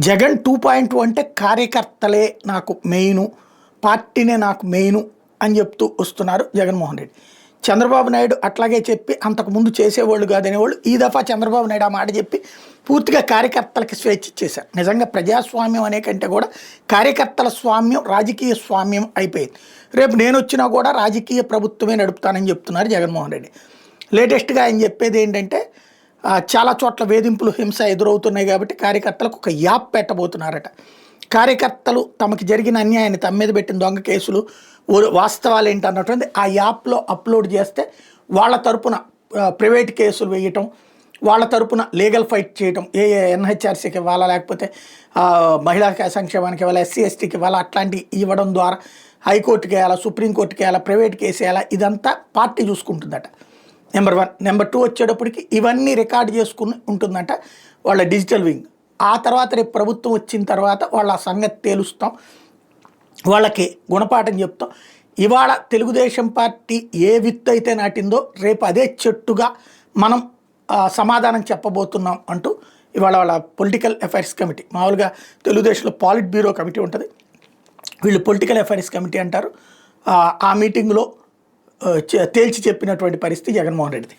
జగన్ 2.2 అంటే కార్యకర్తలే నాకు మెయిను, పార్టీనే నాకు మెయిను అని చెప్తూ వస్తున్నారు జగన్మోహన్ రెడ్డి. చంద్రబాబు నాయుడు అట్లాగే చెప్పి అంతకుముందు చేసేవాళ్ళు కాదనేవాళ్ళు ఈ దఫా చంద్రబాబు నాయుడు ఆ మాట చెప్పి పూర్తిగా కార్యకర్తలకి స్వేచ్ఛ ఇచ్చేశారు. నిజంగా ప్రజాస్వామ్యం అనే కంటే కూడా కార్యకర్తల స్వామ్యం రాజకీయ స్వామ్యం అయిపోయింది. రేపు నేను వచ్చినా కూడా రాజకీయ ప్రభుత్వమే నడుపుతానని చెప్తున్నారు జగన్మోహన్ రెడ్డి. లేటెస్ట్గా ఆయన చెప్పేది ఏంటంటే చాలా చోట్ల వేధింపులు హింస ఎదురవుతున్నాయి కాబట్టి కార్యకర్తలకు ఒక యాప్ పెట్టబోతున్నారట. కార్యకర్తలు తమకు జరిగిన అన్యాయాన్ని తమ మీద పెట్టిన దొంగ కేసులు వాస్తవాలు ఏంటి అన్నటువంటి ఆ యాప్లో అప్లోడ్ చేస్తే వాళ్ళ తరపున ప్రైవేట్ కేసులు వేయటం, వాళ్ళ తరపున లీగల్ ఫైట్ చేయటం, ఎన్హెచ్ఆర్సీకి ఇవ్వాలా లేకపోతే మహిళా సంక్షేమానికి ఇవ్వాలా, ఎస్సీ ఎస్టీకి ఇవ్వాలా, అట్లాంటివి ఇవ్వడం ద్వారా హైకోర్టుకి వేయాలా, సుప్రీంకోర్టుకి వేయాలా, ప్రైవేట్ కేసు వేయాలా, ఇదంతా పార్టీ చూసుకుంటుందట. నెంబర్ 1. నెంబర్ 2 వచ్చేటప్పటికి ఇవన్నీ రికార్డు చేసుకుని ఉంటుందంట వాళ్ళ డిజిటల్ వింగ్. ఆ తర్వాత రేపు ప్రభుత్వం వచ్చిన తర్వాత వాళ్ళ సంగతి తేలుస్తాం, వాళ్ళకి గుణపాఠం చెప్తాం. ఇవాళ తెలుగుదేశం పార్టీ ఏ విత్తు అయితే నాటిందో రేపు అదే చెట్టుగా మనం సమాధానం చెప్పబోతున్నాం అంటూ ఇవాళ వాళ్ళ పొలిటికల్ అఫైర్స్ కమిటీ, మామూలుగా తెలుగుదేశంలో పాలిట్ బ్యూరో కమిటీ ఉంటుంది, వీళ్ళు పొలిటికల్ అఫైర్స్ కమిటీ అంటారు. ఆ మీటింగ్లో తేల్చి చెప్పినటువంటి పరిస్థితి జగన్మోహన్ రెడ్డిది.